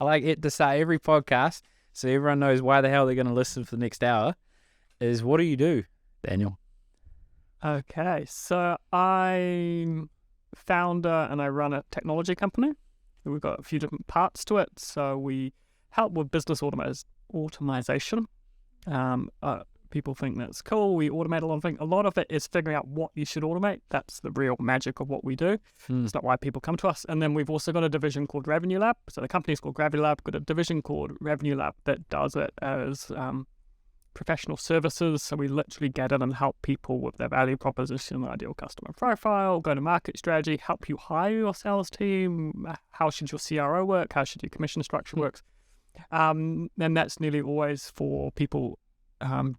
I like it to start every podcast so everyone knows why the hell they're going to listen for the next hour, is what do you do, Daniel? Okay, so I'm founder and I run a technology company. We've got a few different parts to it. So we help with business automation. People think that's cool. We automate a lot of things. A lot of it is figuring out what you should automate. That's the real magic of what we do. It's not why people come to us. And then we've also got a division called RevenueLab. So the company's called GravityLab. We've got a division called RevenueLab that does it as professional services. So we literally get in and help people with their value proposition, ideal customer profile, go-to-market strategy, help you hire your sales team. How should your CRO work? How should your commission structure work? And that's nearly always for people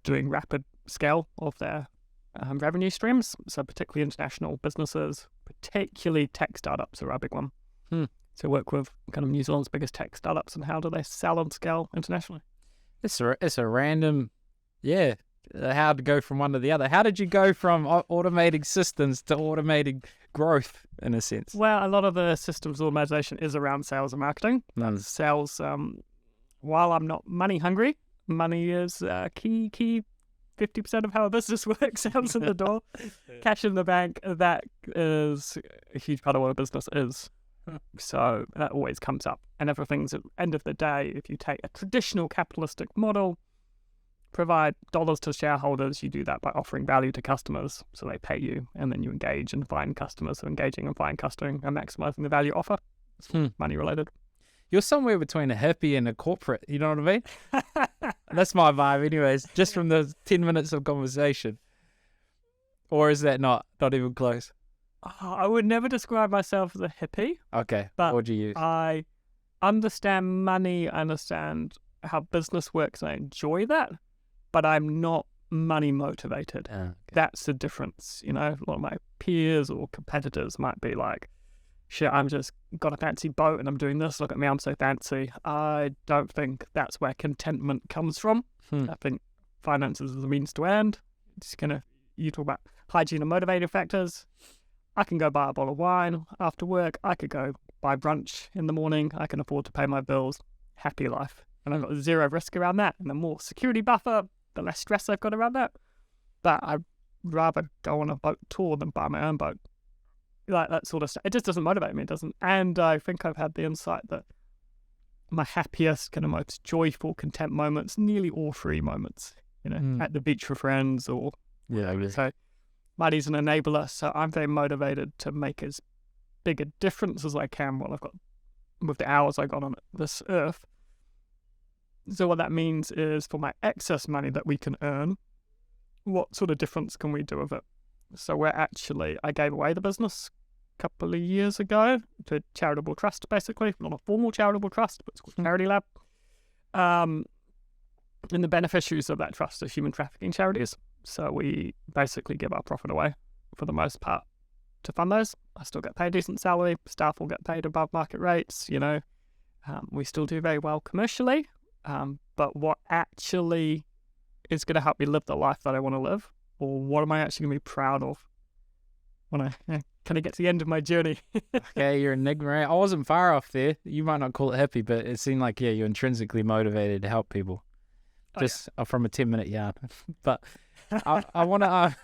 doing rapid scale of their revenue streams. So particularly international businesses, particularly tech startups are our big one. So work with kind of New Zealand's biggest tech startups and how do they sell and scale internationally. It's a random, how to go from one to the other. How did you go from automating systems to automating growth in a sense? Well, a lot of the systems automation is around sales and marketing. Sales, while I'm not money hungry, money is key 50% of how a business works. Sales in the door, cash in the bank, that is a huge part of what a business is. So that always comes up. And everything's at the end of the day, if you take a traditional capitalistic model, provide dollars to shareholders, you do that by offering value to customers so they pay you, and then you engage and find customers. So engaging and find customers and maximizing the value offer. It's money related. You're somewhere between a hippie and a corporate, you know what I mean? That's my vibe anyways, just from the 10 minutes of conversation. Or is that not even close? I would never describe myself as a hippie. Okay, but what would you use? I understand money, I understand how business works, and I enjoy that, but I'm not money motivated. Okay. That's the difference. You know, a lot of my peers or competitors might be like, shit, I'm just got a fancy boat and I'm doing this. Look at me, I'm so fancy. I don't think that's where contentment comes from. I think finances is a means to end. You talk about hygiene and motivating factors. I can go buy a bottle of wine after work. I could go buy brunch in the morning. I can afford to pay my bills. Happy life. And I've got zero risk around that. And the more security buffer, the less stress I've got around that. But I'd rather go on a boat tour than buy my own boat. Like that sort of stuff. It just doesn't motivate me. It doesn't. And I think I've had the insight that my happiest, kind of most joyful, content moments, nearly all 3 moments, at the beach with friends or so money's an enabler. So I'm very motivated to make as big a difference as I can while I've got with the hours I got on this earth. So what that means is for my excess money that we can earn, what sort of difference can we do with it? So I gave away the business a couple of years ago to a charitable trust, basically. Not a formal charitable trust, but it's called GravityLab. And the beneficiaries of that trust are human trafficking charities. So we basically give our profit away for the most part to fund those. I still get paid a decent salary. Staff will get paid above market rates, We still do very well commercially. But what actually is going to help me live the life that I want to live, or what am I actually going to be proud of when I kind of get to the end of my journey? Okay, you're enigma. I wasn't far off there. You might not call it happy, but it seemed like, you're intrinsically motivated to help people. From a 10-minute yarn. But I want to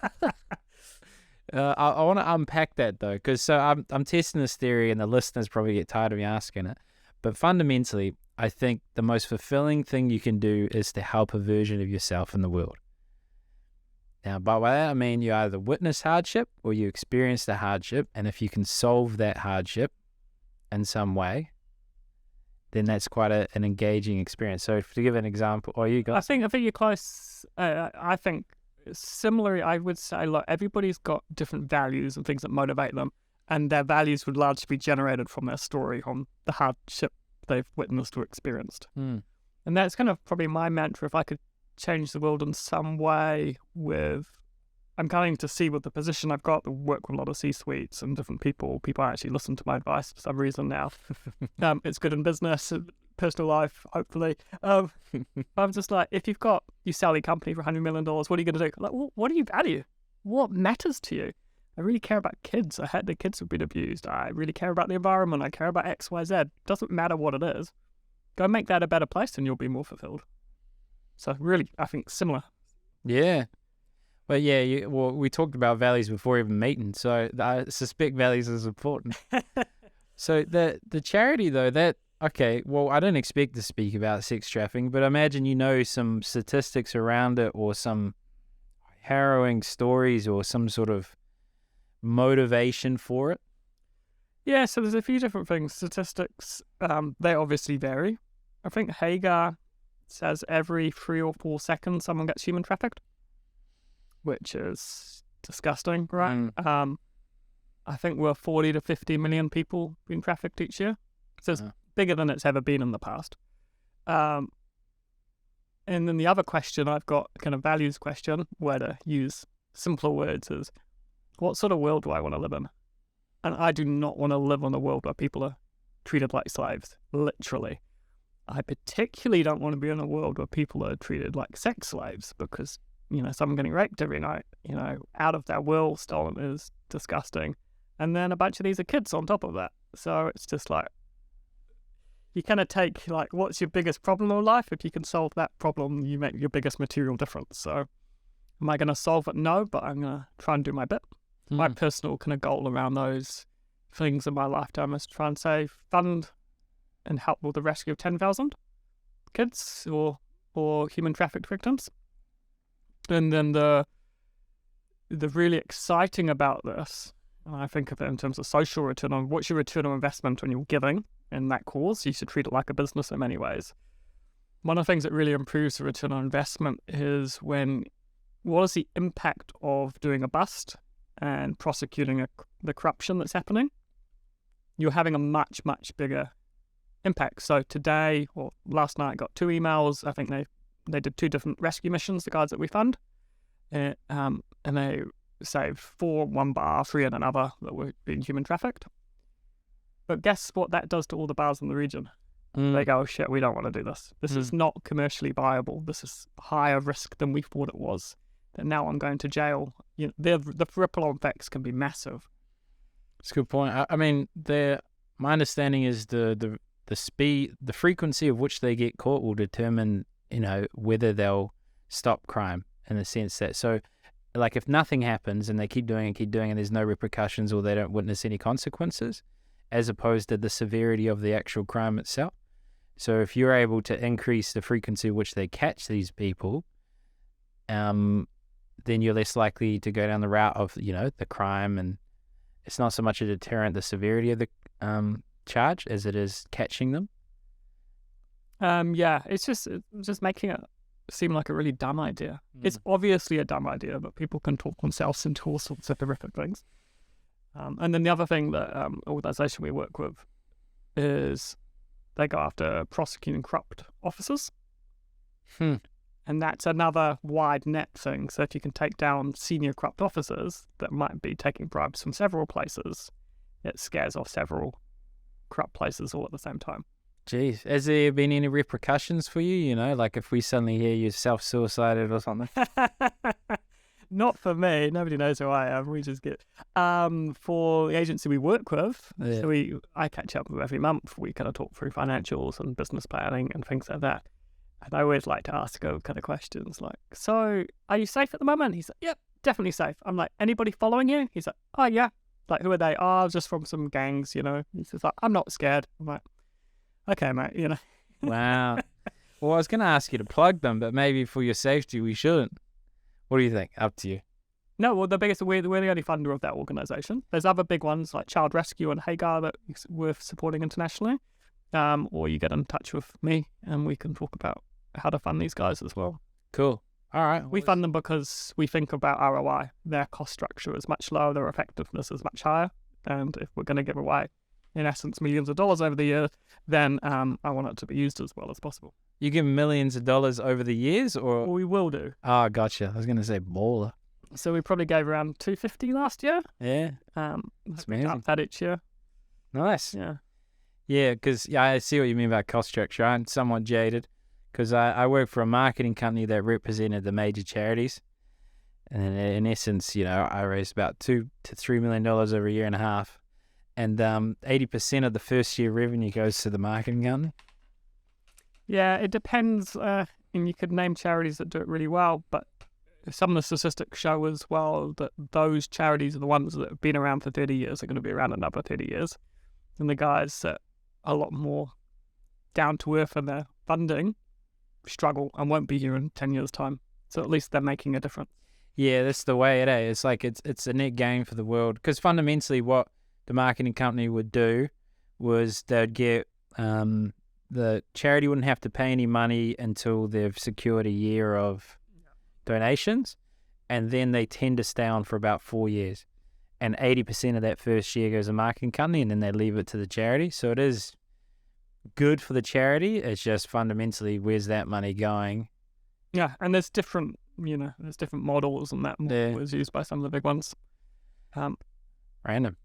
I want to unpack that though, because I'm testing this theory, and the listeners probably get tired of me asking it. But fundamentally, I think the most fulfilling thing you can do is to help a version of yourself in the world. Now, by that I mean you either witness hardship or you experience the hardship, and if you can solve that hardship in some way, then that's quite an engaging experience. So to give an example, I think you're close. I think similarly, I would say, look, everybody's got different values and things that motivate them, and their values would largely be generated from their story on the hardship they've witnessed or experienced. And that's kind of probably my mantra. If I could change the world in some way I'm going to see with the position I've got to work with a lot of C-suites and different people actually listen to my advice for some reason now. It's good in business, personal life, hopefully. I'm just like, if you sell your company for $100 million, what are you going to do? Like, what do you value? What matters to you? I really care about kids. I hate the kids who've been abused. I really care about the environment. I care about X, Y, Z. Doesn't matter what it is. go make that a better place and you'll be more fulfilled. So really, I think similar. Yeah. Well, yeah, we talked about values before even meeting, so I suspect values is important. So the charity, though, okay, well, I don't expect to speak about sex trafficking, but I imagine you know some statistics around it or some harrowing stories or some sort of motivation for it. Yeah, so there's a few different things. Statistics, they obviously vary. I think Hagar says every 3 or 4 seconds someone gets human trafficked, which is disgusting, right? I think we're 40 to 50 million people being trafficked each year. So it's bigger than it's ever been in the past. And then the other question I've got, kind of values question, where to use simpler words, is what sort of world do I want to live in? And I do not want to live in a world where people are treated like slaves, literally. I particularly don't want to be in a world where people are treated like sex slaves, because, someone getting raped every night, out of their will, stolen, is disgusting. And then a bunch of these are kids on top of that. So it's just like, you kind of take, like, what's your biggest problem in life? If you can solve that problem, you make your biggest material difference. So am I going to solve it? No, but I'm going to try and do my bit. My personal kind of goal around those things in my lifetime is to try and fund and help with the rescue of 10,000 kids or human trafficked victims. And then the really exciting about this, and I think of it in terms of social return on, what's your return on investment when you're giving in that cause? You should treat it like a business in many ways. One of the things that really improves the return on investment is what is the impact of doing a bust and prosecuting the corruption that's happening? You're having a much, much bigger impact. So today, or last night, I got 2 emails. I think they did 2 different rescue missions, the guys that we fund. And they saved 4 in one bar, 3 in another that were being human trafficked. But guess what that does to all the bars in the region? They go, oh, shit, we don't want to do this. This is not commercially viable. This is higher risk than we thought it was. That now I'm going to jail. The ripple effects can be massive. That's a good point. I mean, my understanding is the speed, the frequency of which they get caught will determine, whether they'll stop crime, in the sense that, so, like, if nothing happens and they keep doing it, and there's no repercussions or they don't witness any consequences, as opposed to the severity of the actual crime itself. So if you're able to increase the frequency of which they catch these people, then you're less likely to go down the route of, the crime, and it's not so much a deterrent, the severity of the charge, as it is catching them. Yeah, it's just making it seem like a really dumb idea. It's obviously a dumb idea, but people can talk themselves into all sorts of horrific things. And then the other thing that organisation we work with is they go after prosecuting corrupt officers. And that's another wide net thing. So if you can take down senior corrupt officers that might be taking bribes from several places, it scares off several corrupt places all at the same time. Jeez, has there been any repercussions for you? Like if we suddenly hear you self-suicided or something? Not for me. Nobody knows who I am. We just get... for the agency we work with, so I catch up with every month. We kind of talk through financials and business planning and things like that. And I always like to ask kind of questions like, so are you safe at the moment? He's like, yep, definitely safe. I'm like, anybody following you? He's like, oh yeah. Like, who are they? Oh, just from some gangs, He's just like, I'm not scared. I'm like, okay, mate, Wow. Well, I was going to ask you to plug them, but maybe for your safety, we shouldn't. What do you think? Up to you. No, well, we're the only funder of that organisation. There's other big ones like Child Rescue and Hagar that we're supporting internationally. Or you get in touch with me and we can talk about how to fund these guys as well. Cool. All right. We fund them because we think about ROI. Their cost structure is much lower, their effectiveness is much higher. And if we're going to give away, in essence, millions of dollars over the year, then I want it to be used as well as possible. You give millions of dollars over the years, or? Well, we will do. Oh, gotcha. I was going to say baller. So we probably gave around $250 last year. Yeah. That's amazing. Up that each year. Nice. Yeah. Yeah, because I see what you mean by cost structure. I'm somewhat jaded because I work for a marketing company that represented the major charities. And in essence, I raised about $2 to $3 million over a year and a half. And 80% of the first year revenue goes to the marketing company. Yeah, it depends. And you could name charities that do it really well, but some of the statistics show as well that those charities are the ones that have been around for 30 years are going to be around another 30 years. And the guys that are a lot more down to earth in their funding struggle and won't be here in 10 years' time. So at least they're making a difference. Yeah, that's the way it is. It's like it's a net gain for the world, because fundamentally what the marketing company would do was they'd get the charity wouldn't have to pay any money until they've secured a year of donations, and then they tend to stay on for about 4 years, and 80% of that first year goes to the marketing company, and then they leave it to the charity. So it is good for the charity. It's just fundamentally, where's that money going? Yeah, and there's different models, and that model is used by some of the big ones. Random.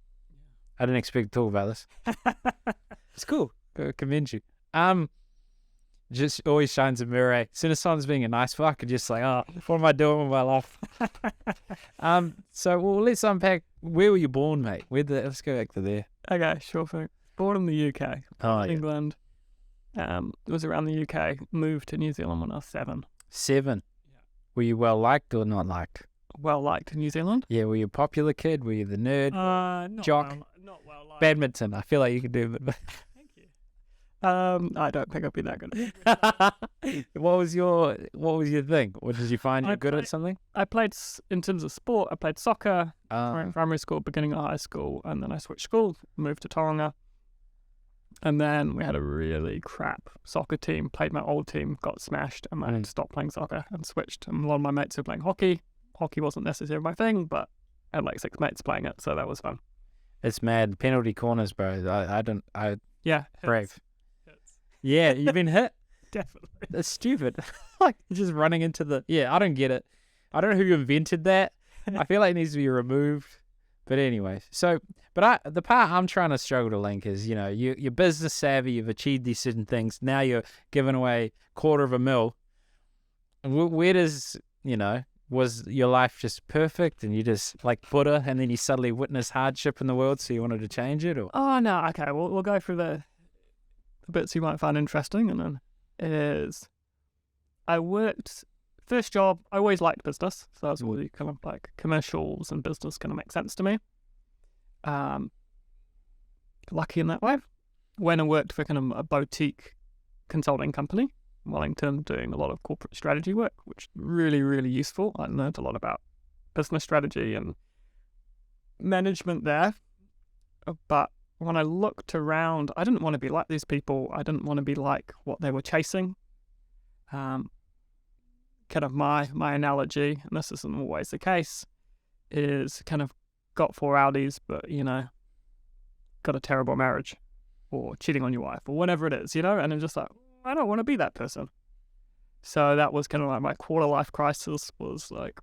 I didn't expect to talk about this. It's cool. Gotta commend you. Just always shines a mirror. As soon as someone's being a nice fuck, just like, oh, what am I doing with my life? So let's unpack. Where were you born, mate? Let's go back to there. Okay, sure thing. Born in the UK, England. Was around the UK. Moved to New Zealand when I was 7. 7. Yeah. Were you well liked or not liked? Well liked in New Zealand. Yeah. Were you a popular kid? Were you the nerd? Jock? Not well liked. Badminton. I feel like you could do it. I don't think I'd be that good. What was your thing? Or did you find you good at something? I played, in terms of sport, I played soccer in primary school, beginning of high school, and then I switched school, moved to Tauranga. And then we had a really crap soccer team, played my old team, got smashed, and I stopped playing soccer and switched. And a lot of my mates were playing hockey. Hockey wasn't necessarily my thing, but I had like 6 mates playing it, so that was fun. It's mad. Penalty corners, bro. Yeah. Brave. Yeah, you've been hit? Definitely. That's stupid. Like, just running into the... Yeah, I don't get it. I don't know who invented that. I feel like it needs to be removed. But anyway, the part I'm trying to struggle to link is, you're business savvy, you've achieved these certain things, now you're giving away $250,000. Where does, was your life just perfect and you just like Buddha, and then you suddenly witness hardship in the world, so you wanted to change it? Or? Oh, no, okay, we'll go through the bits you might find interesting, and then is I worked first job. I always liked business, so that's really kind of like commercials and business kind of make sense to me. Lucky in that way. When I worked for kind of a boutique consulting company in Wellington, doing a lot of corporate strategy work, which is really, really useful. I learned a lot about business strategy and management there, but when I looked around, I didn't want to be like these people. I didn't want to be like what they were chasing. Kind of my analogy, and this isn't always the case, is kind of got 4 Audis, but, got a terrible marriage or cheating on your wife or whatever it is, and I'm just like, I don't want to be that person. So that was kind of like my quarter life crisis, was like,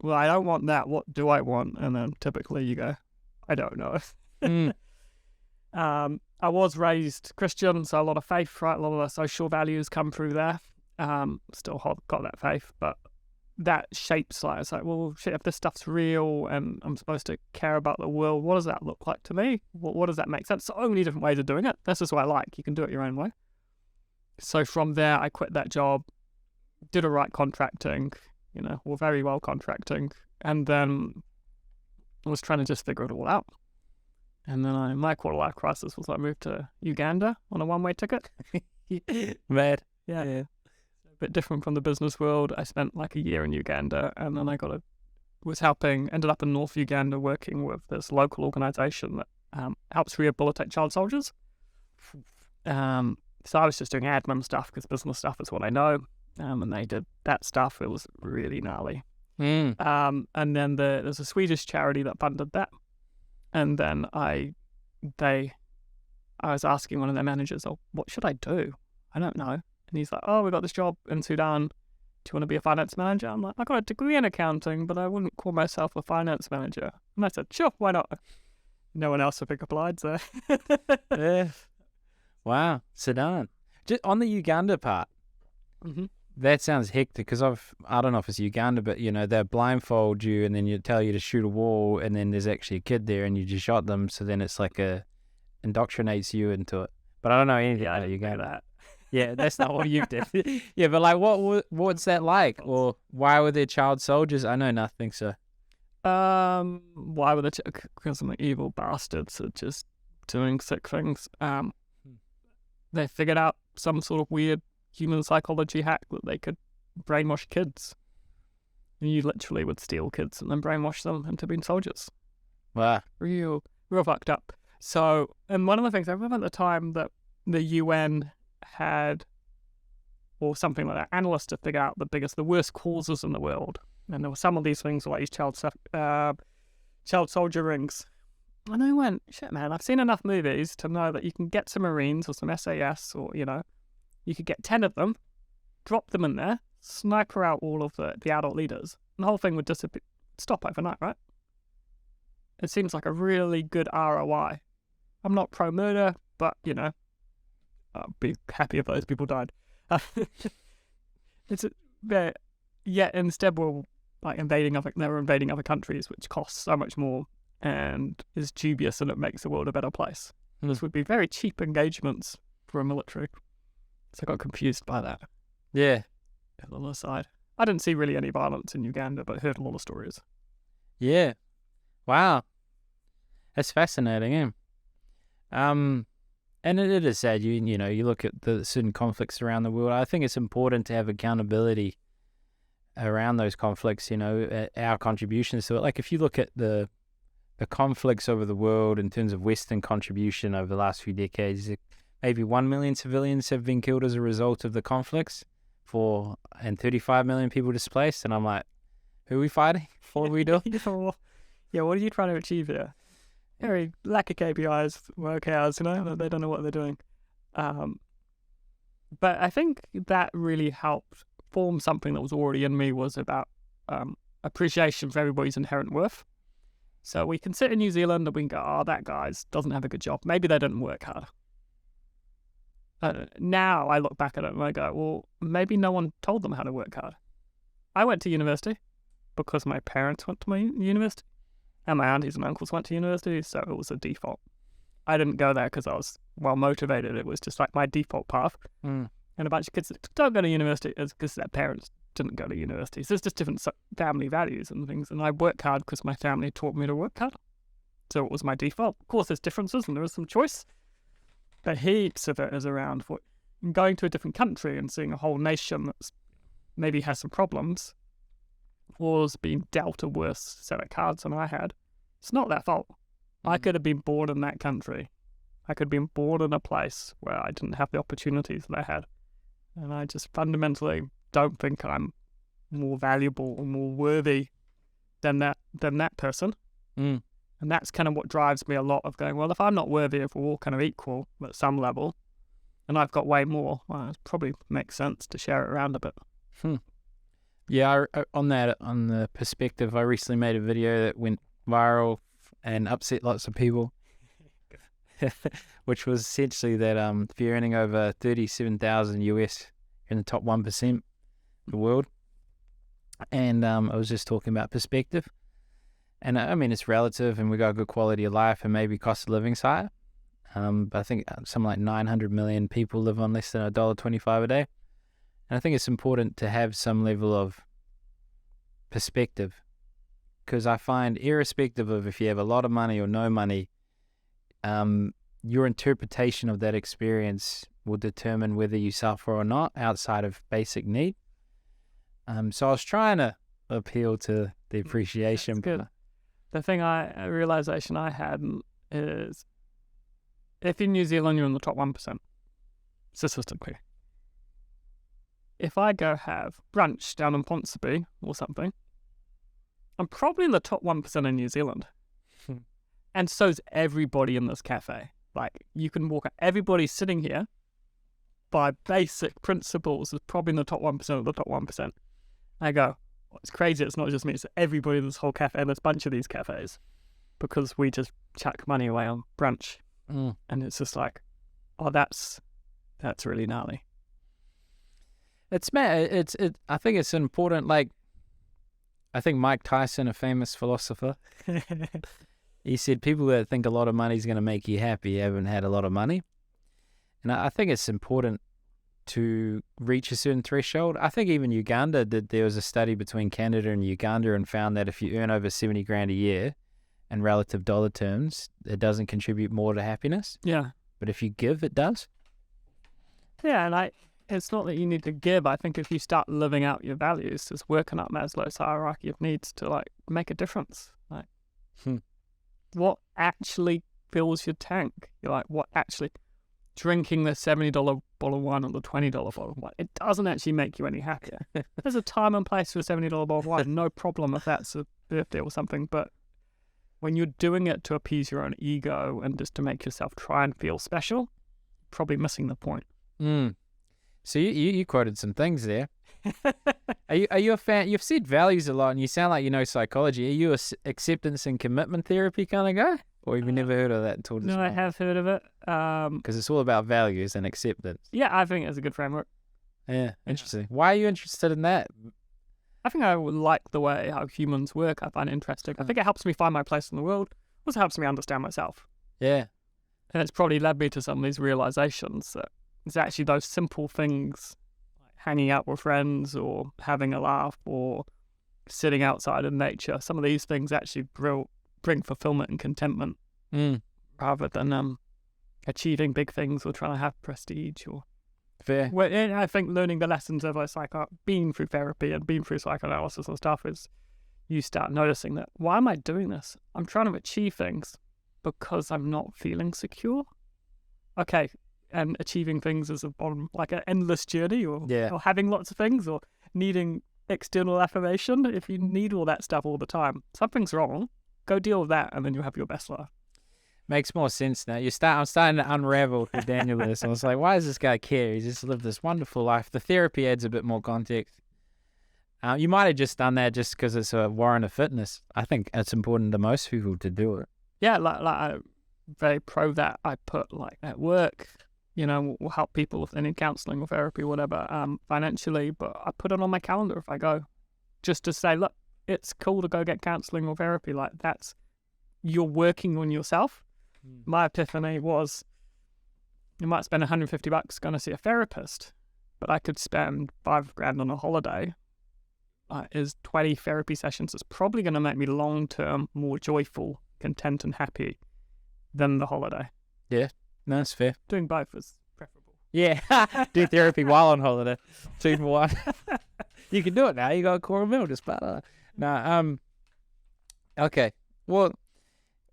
well, I don't want that. What do I want? And then typically you go, I don't know. I was raised Christian, so a lot of faith, right? A lot of the social values come through there. Still got that faith, but that shapes like, it's like, well, shit, if this stuff's real and I'm supposed to care about the world, what does that look like to me? What does that make sense? So many different ways of doing it. That's just what I like. You can do it your own way. So from there, I quit that job, did a right contracting, or very well contracting, and then I was trying to just figure it all out. And then my quarter life crisis was I moved to Uganda on a one-way ticket. Mad. Yeah. A bit different from the business world. I spent like a year in Uganda, and then ended up in North Uganda working with this local organisation that helps rehabilitate child soldiers. So I was just doing admin stuff because business stuff is what I know. And they did that stuff. It was really gnarly. And then there's a Swedish charity that funded that. And then I was asking one of their managers, oh, what should I do? I don't know. And he's like, oh, we got this job in Sudan. Do you want to be a finance manager? I'm like, I got a degree in accounting, but I wouldn't call myself a finance manager. And I said, sure, why not? No one else would pick up lines there. Yeah. Wow. Sudan. Just on the Uganda part, that sounds hectic, because I don't know if it's Uganda, but they blindfold you and then you tell you to shoot a wall, and then there's actually a kid there and you just shot them, so then it's like indoctrinates you into it. But I don't know anything about Uganda. Yeah, that's not what you did. Yeah, but like, what's that like? Or why were there child soldiers? I know nothing, so. Why were because some evil bastards are just doing sick things. They figured out some sort of weird human psychology hack that they could brainwash kids. And you literally would steal kids and then brainwash them into being soldiers. Wow. Real fucked up. So, and one of the things I remember at the time that the UN had, or something like that, analysts to figure out the worst causes in the world. And there were some of these things like these child soldier rings. And I went, shit, man, I've seen enough movies to know that you can get some Marines or some SAS or, you could get 10 of them, drop them in there, sniper out all of the adult leaders, and the whole thing would stop overnight, right? It seems like a really good ROI. I'm not pro-murder, but, I'd be happy if those people died. Yet instead we're like they were invading other countries, which costs so much more and is dubious, and it makes the world a better place. And this would be very cheap engagements for a military. So I got confused by that. Yeah. On the side, I didn't see really any violence in Uganda, but heard a lot of stories. Yeah. Wow. That's fascinating, eh? And it is sad. You look at the certain conflicts around the world. I think it's important to have accountability around those conflicts, our contributions to it. Like if you look at the conflicts over the world in terms of Western contribution over the last few decades, maybe 1 million civilians have been killed as a result of the conflicts and 35 million people displaced. And I'm like, who are we fighting? What are we doing? Yeah, what are you trying to achieve here? Very lack of KPIs, work hours, they don't know what they're doing. But I think that really helped form something that was already in me, was about appreciation for everybody's inherent worth. So we can sit in New Zealand and we can go, that guy doesn't have a good job. Maybe they didn't work hard. Now I look back at it and I go, well, maybe no one told them how to work hard. I went to university because my parents went to my university and my aunties and uncles went to university, so it was a default. I didn't go there because I was well motivated. It was just like my default path. And a bunch of kids that don't go to university is because their parents didn't go to university. So it's just different family values and things. And I work hard because my family taught me to work hard. So it was my default. Of course, there's differences and there is some choice. But heaps of it is around going to a different country and seeing a whole nation that maybe has some problems or has been dealt a worse set of cards than I had. It's not their fault. I could have been born in that country. I could have been born in a place where I didn't have the opportunities that I had. And I just fundamentally don't think I'm more valuable or more worthy than that person. And that's kind of what drives me a lot of going, well, if I'm not worthy, if we're all kind of equal at some level, and I've got way more, well, it probably makes sense to share it around a bit. Yeah, on the perspective, I recently made a video that went viral and upset lots of people, which was essentially that if you're earning over 37,000 US, you're in the top 1% of the world. And I was just talking about perspective. And I mean, it's relative, and we got a good quality of life, and maybe cost of living's higher. But I think something like 900 million people live on less than $1.25 a day. And I think it's important to have some level of perspective, because I find, irrespective of if you have a lot of money or no money, your interpretation of that experience will determine whether you suffer or not outside of basic need. So I was trying to appeal to the appreciation. That's good. The thing a realization I had is, if in New Zealand you're in the top 1%, statistically, if I go have brunch down in Ponsonby or something, I'm probably in the top 1% in New Zealand. And so's everybody in this cafe. Like, you can walk out, everybody sitting here, by basic principles, is probably in the top 1% of the top 1%. I go, well, it's crazy, it's not just me, it's everybody in this whole cafe, and there's a bunch of these cafes, because we just chuck money away on brunch. And it's just like, oh, that's really gnarly. It's I think it's important. Like, I think Mike Tyson, a famous philosopher, he said, people that think a lot of money is going to make you happy haven't had a lot of money. And I think it's important to reach a certain threshold. I think even Uganda there was a study between Canada and Uganda and found that if you earn over 70 grand a year in relative dollar terms, it doesn't contribute more to happiness. Yeah. But if you give, it does. Yeah, and it's not that you need to give. I think if you start living out your values, just working up Maslow's hierarchy of needs to like make a difference. Like, what actually fills your tank? You're like, what actually? Drinking the $70 bottle of wine or the $20 bottle of wine, it doesn't actually make you any happier. There's a time and place for a $70 bottle of wine, no problem if that's a birthday or something, but when you're doing it to appease your own ego and just to make yourself try and feel special, probably missing the point. So you quoted some things there. Are you a fan? You've said values a lot, and you sound like you know psychology. Are you a acceptance and commitment therapy kind of guy, or have you never heard of that until this No, I have heard of it. Because it's all about values and acceptance. Yeah, I think it's a good framework. Yeah, interesting. Why are you interested in that? I think I like the way how humans work. I find it interesting. I think it helps me find my place in the world. It also helps me understand myself. Yeah. And it's probably led me to some of these realizations that it's actually those simple things, like hanging out with friends or having a laugh or sitting outside in nature. Some of these things actually bring fulfillment and contentment rather than achieving big things or trying to have prestige or... Fair. Well, and I think learning the lessons of being through therapy and being through psychoanalysis and stuff is you start noticing that, why am I doing this? I'm trying to achieve things because I'm not feeling secure. Okay, and achieving things is like an endless journey or having lots of things or needing external affirmation. If you need all that stuff all the time, something's wrong. Go deal with that and then you'll have your best life. Makes more sense now. I'm starting to unravel with Daniel this. I was like, why does this guy care? He's just lived this wonderful life. The therapy adds a bit more context. You might have just done that just because it's a warrant of fitness. I think it's important to most people to do it. Yeah, like I'm very pro that. I put like at work, we'll help people with any counselling or therapy or whatever, financially, but I put it on my calendar if I go, just to say, look, it's cool to go get counselling or therapy. Like you're working on yourself. My epiphany was, you might spend $150 going to see a therapist, but I could spend $5,000 on a holiday. Is 20 therapy sessions is probably going to make me long-term more joyful, content and happy than the holiday. Yeah, no, that's fair. Doing both is preferable. Yeah, do therapy while on holiday. 2 for 1. You can do it now. You got a quarter mil just about. Okay. Well,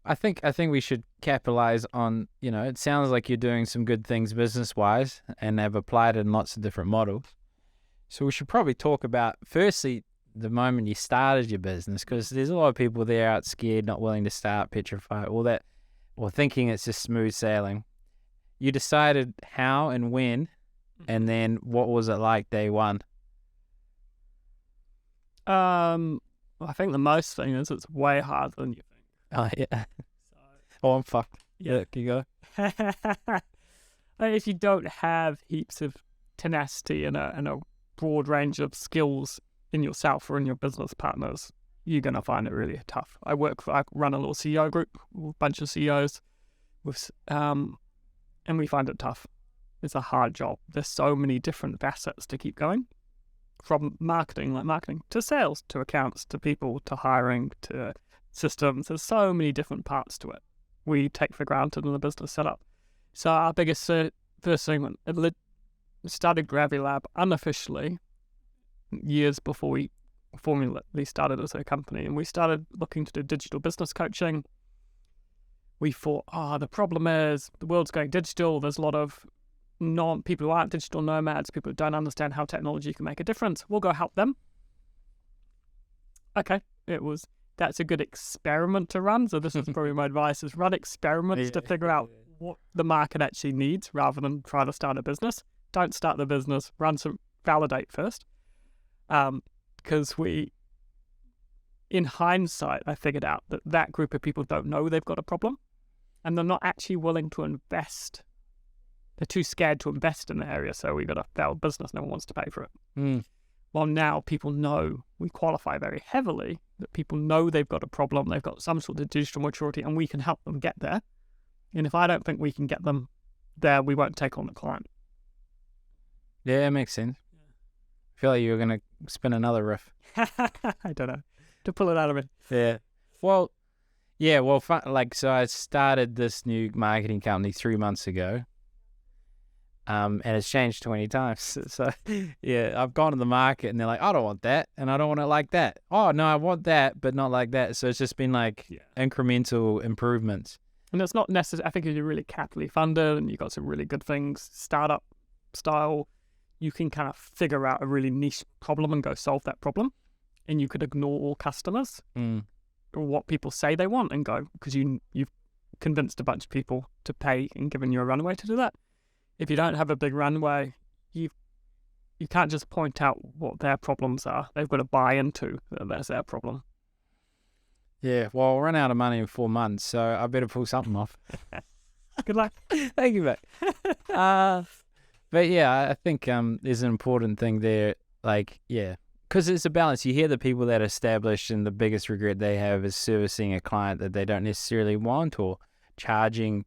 I think we should capitalize on, it sounds like you're doing some good things business-wise and have applied it in lots of different models. So we should probably talk about, firstly, the moment you started your business, because there's a lot of people there out scared, not willing to start, petrified, all that, or thinking it's just smooth sailing. You decided how and when, and then what was it like day one? I think the most thing is it's way harder than you think. Oh, yeah. I'm fucked. Yeah, you go. If you don't have heaps of tenacity and a broad range of skills in yourself or in your business partners, you're going to find it really tough. I run a little CEO group with a bunch of CEOs, and we find it tough. It's a hard job. There's so many different facets to keep going. From marketing to sales, to accounts, to people, to hiring, to systems. There's so many different parts to it we take for granted in the business setup. So our biggest first thing, it started GravityLab unofficially years before we formally started as a company, and we started looking to do digital business coaching. We thought, the problem is the world's going digital. There's a lot of people who aren't digital nomads, people who don't understand how technology can make a difference. We'll go help them. Okay, that's a good experiment to run. So this is probably my advice, is run experiments to figure out what the market actually needs rather than try to start a business. Don't start the business, validate first. Because in hindsight, I figured out that group of people don't know they've got a problem and they're not actually willing to invest. They're too scared to invest in the area. So we've got a failed business. No one wants to pay for it. Well, now people know, we qualify very heavily, that people know they've got a problem, they've got some sort of digital maturity, and we can help them get there. And if I don't think we can get them there, we won't take on the client. Yeah, it makes sense. I feel like you were going to spin another riff. I don't know. To pull it out of it. Yeah. Well, so I started this new marketing company 3 months ago. And it's changed 20 times. So, yeah, I've gone to the market and they're like, I don't want that. And I don't want it like that. Oh, no, I want that, but not like that. So it's just been like incremental improvements. And it's not necessary. I think if you're really capitally funded and you've got some really good things, startup style, you can kind of figure out a really niche problem and go solve that problem. And you could ignore all customers or what people say they want and go, because you've convinced a bunch of people to pay and given you a runway to do that. If you don't have a big runway, you can't just point out what their problems are. They've got to buy into that that's their problem. Yeah, well, I'll run out of money in 4 months, so I better pull something off. Good luck. Thank you, mate. But yeah, I think there's an important thing there, because it's a balance. You hear the people that are established and the biggest regret they have is servicing a client that they don't necessarily want or charging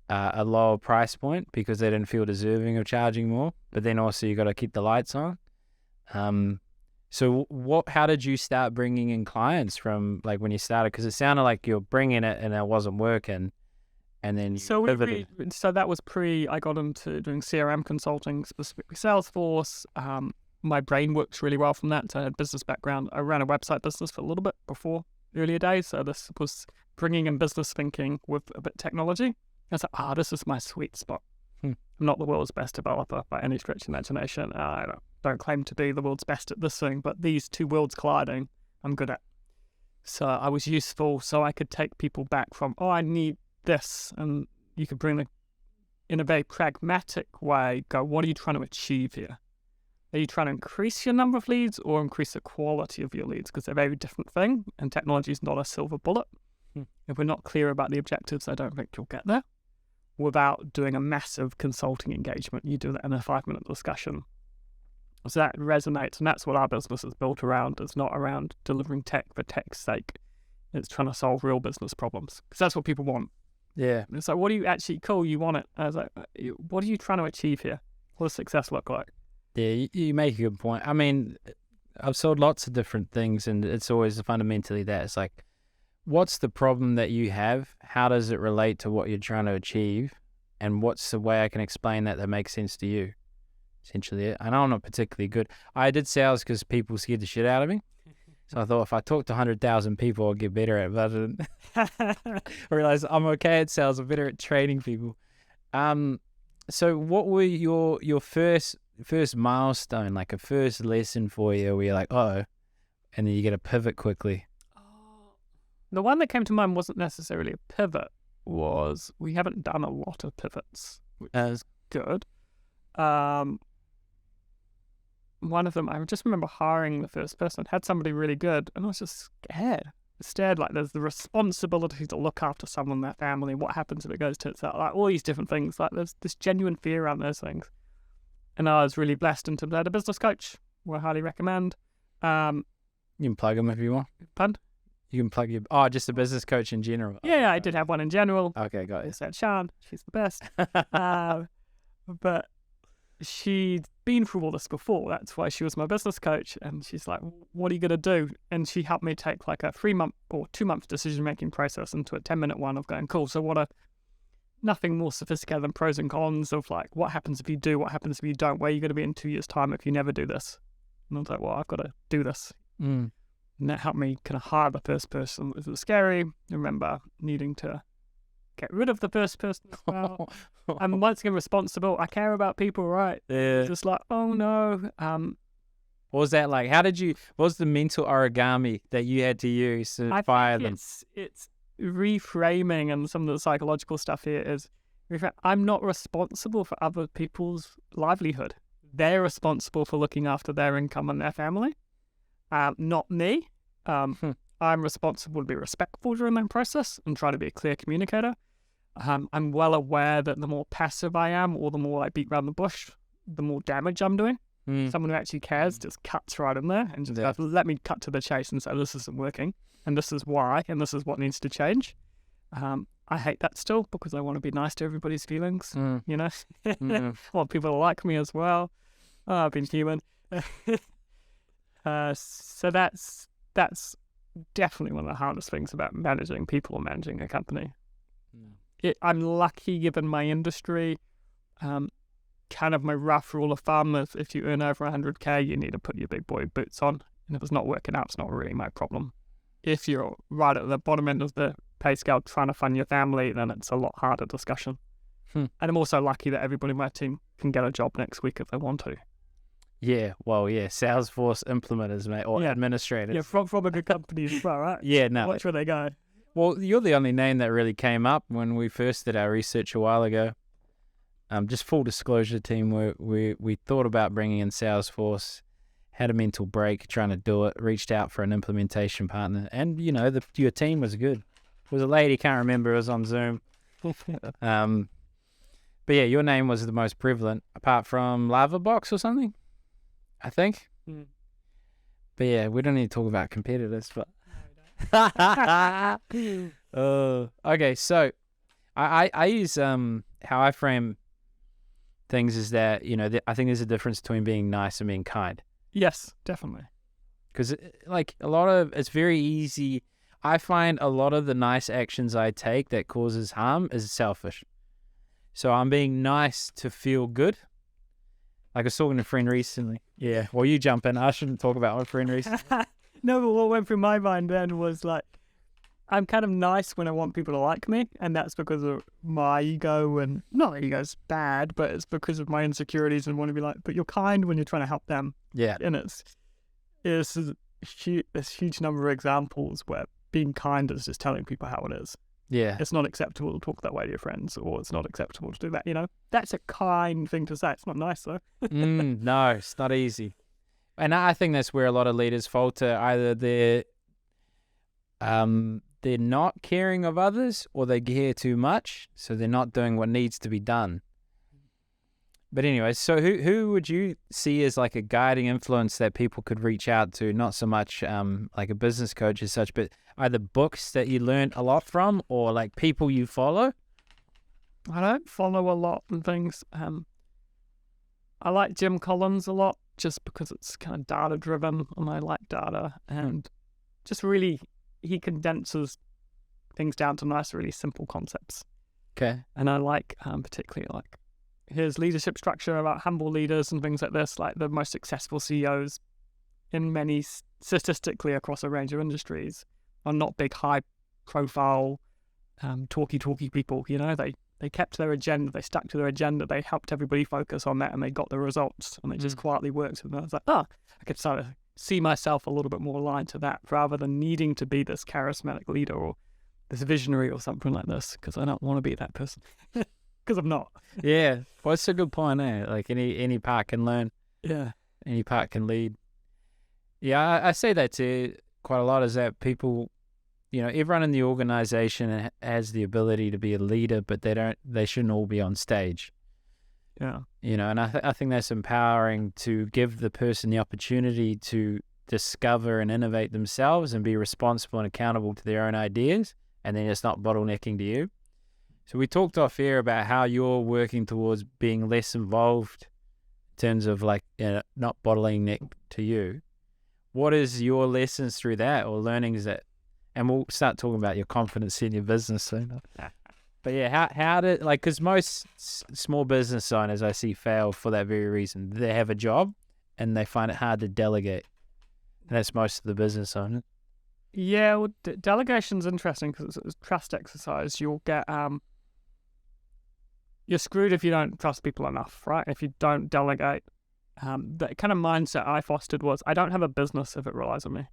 a lower price point because they didn't feel deserving of charging more. But then also you got to keep the lights on. So how did you start bringing in clients from like when you started? Because it sounded like you're bringing it and it wasn't working, and then you pivoted. So that was I got into doing CRM consulting, specifically Salesforce. My brain works really well from that. So I had a business background. I ran a website business for a little bit before earlier days. So this was bringing in business thinking with a bit of technology. I was like, this is my sweet spot. I'm not the world's best developer by any stretch of imagination. I don't claim to be the world's best at this thing, but these two worlds colliding, I'm good at. So I was useful so I could take people back from, I need this. And you could bring in a very pragmatic way, go, what are you trying to achieve here? Are you trying to increase your number of leads or increase the quality of your leads? Because they're a very different thing, and technology is not a silver bullet. If we're not clear about the objectives, I don't think you'll get there without doing a massive consulting engagement. You do that in a 5-minute discussion. So that resonates, and that's what our business is built around. It's not around delivering tech for tech's sake. It's trying to solve real business problems, because that's what people want. Yeah. It's like, what do you actually, cool, you want it. I was like, what are you trying to achieve here? What does success look like? Yeah, you make a good point. I mean, I've sold lots of different things, and it's always fundamentally that. It's like, what's the problem that you have? How does it relate to what you're trying to achieve? And what's the way I can explain that makes sense to you? Essentially, I know I'm not particularly good. I did sales because people scared the shit out of me. So I thought if I talked to 100,000 people, I'd get better at it. But I didn't. I realized I'm okay at sales. I'm better at training people. So what were your first milestone, like a first lesson for you where you're like, and then you get a pivot quickly? The one that came to mind wasn't necessarily a pivot, was we haven't done a lot of pivots, which is good. One of them, I just remember hiring the first person, had somebody really good, and I was just scared. Like there's the responsibility to look after someone, their family, what happens if it goes tits out, like all these different things. Like there's this genuine fear around those things. And I was really blessed in terms of I had a business coach, who I highly recommend. You can plug them if you want. Pardon? You can plug just a business coach in general. Yeah, I did have one in general. Okay, got it. I said, Sian, she's the best. But she'd been through all this before. That's why she was my business coach. And she's like, what are you going to do? And she helped me take like a 3-month or 2-month decision-making process into a 10-minute one of going, cool, so nothing more sophisticated than pros and cons of like, what happens if you do, what happens if you don't, where are you going to be in 2 years' time if you never do this? And I was like, well, I've got to do this. And that helped me kind of hire the first person. It was scary. I remember needing to get rid of the first person as well. I'm once again responsible. I care about people, right? Yeah. Just like, oh no. What was that like? What was the mental origami that you had to use to fire them? It's reframing, and some of the psychological stuff here is, I'm not responsible for other people's livelihood. They're responsible for looking after their income and their family, not me. I'm responsible to be respectful during that process and try to be a clear communicator. I'm well aware that the more passive I am, or the more I beat around the bush, the more damage I'm doing. Someone who actually cares just cuts right in there and just goes, let me cut to the chase and say, this isn't working, and this is why, and this is what needs to change. I hate that still, because I want to be nice to everybody's feelings, you know? I want people to like me as well. Oh, I've been human. So that's definitely one of the hardest things about managing people or managing a company. I'm lucky given my industry. Kind of my rough rule of thumb is if you earn over 100K, you need to put your big boy boots on. And if it's not working out, it's not really my problem. If you're right at the bottom end of the pay scale trying to fund your family, then it's a lot harder discussion. And I'm also lucky that everybody in my team can get a job next week if they want to. Yeah, well, yeah, Salesforce implementers, mate, or administrators. Yeah, from a good company as well, right? Yeah, no. Watch where they go. Well, you're the only name that really came up when we first did our research a while ago. Just full disclosure, team, we thought about bringing in Salesforce, had a mental break trying to do it, reached out for an implementation partner, and, you know, your team was good. It was a lady, can't remember, it was on Zoom. But yeah, your name was the most prevalent, apart from Lava Box or something, I think. But yeah, we don't need to talk about competitors, but... Okay, so I use how I frame things is that, you know, I think there's a difference between being nice and being kind. Yes, definitely. Because like it's very easy. I find a lot of the nice actions I take that causes harm is selfish. So I'm being nice to feel good. Like I was talking to a friend recently. Yeah, well, you jump in. I shouldn't talk about my friend recently. No, but what went through my mind then was like, I'm kind of nice when I want people to like me, and that's because of my ego, and not that ego's bad, but it's because of my insecurities and want to be like, but you're kind when you're trying to help them. Yeah. And it's this huge number of examples where being kind is just telling people how it is. Yeah. It's not acceptable to talk that way to your friends, or it's not acceptable to do that, you know? That's a kind thing to say. It's not nice, though. No, it's not easy. And I think that's where a lot of leaders falter. Either they're not caring of others, or they care too much, so they're not doing what needs to be done. But anyway, so who would you see as like a guiding influence that people could reach out to? Not so much like a business coach as such, but either books that you learned a lot from, or like people you follow? I don't follow a lot and things. I like Jim Collins a lot just because it's kind of data driven, and I like data, and just really he condenses things down to nice, really simple concepts. Okay. And I like particularly like his leadership structure about humble leaders and things like this, like the most successful CEOs in many statistically across a range of industries are not big, high profile, talky people, you know, they kept their agenda, they stuck to their agenda, they helped everybody focus on that, and they got the results, and it just quietly works. And I was like, I could start to see myself a little bit more aligned to that rather than needing to be this charismatic leader or this visionary or something like this, because I don't want to be that person. Because I'm not. Yeah. Well, it's a good point, eh? Like any part can learn. Yeah. Any part can lead. Yeah, I say that too quite a lot, is that people, you know, everyone in the organization has the ability to be a leader, but they shouldn't all be on stage. Yeah. You know, and I think that's empowering to give the person the opportunity to discover and innovate themselves and be responsible and accountable to their own ideas, and then it's not bottlenecking to you. So we talked off air about how you're working towards being less involved in terms of like, you know, not bottleneck to you. What is your lessons through that, or learnings that, and we'll start talking about your confidence in your business soon. But yeah, how did, like, because most small business owners I see fail for that very reason. They have a job and they find it hard to delegate. And that's most of the business owners. Yeah, well, delegation's interesting because it's a trust exercise. You'll get, you're screwed if you don't trust people enough, right? If you don't delegate. The kind of mindset I fostered was, I don't have a business if it relies on me.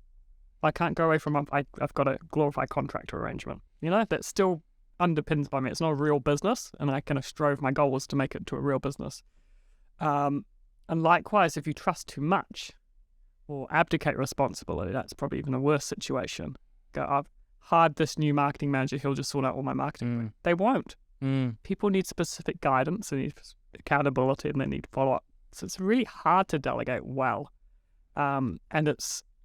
I can't go away from, I've got a glorified contractor arrangement. You know, that still underpins by me. It's not a real business, and I kind of strove my goal was to make it to a real business. And likewise, if you trust too much or abdicate responsibility, that's probably even a worse situation. Go, I've hired this new marketing manager, he'll just sort out all my marketing. They won't. People need specific guidance, they need accountability, and they need follow-up. So it's really hard to delegate well. And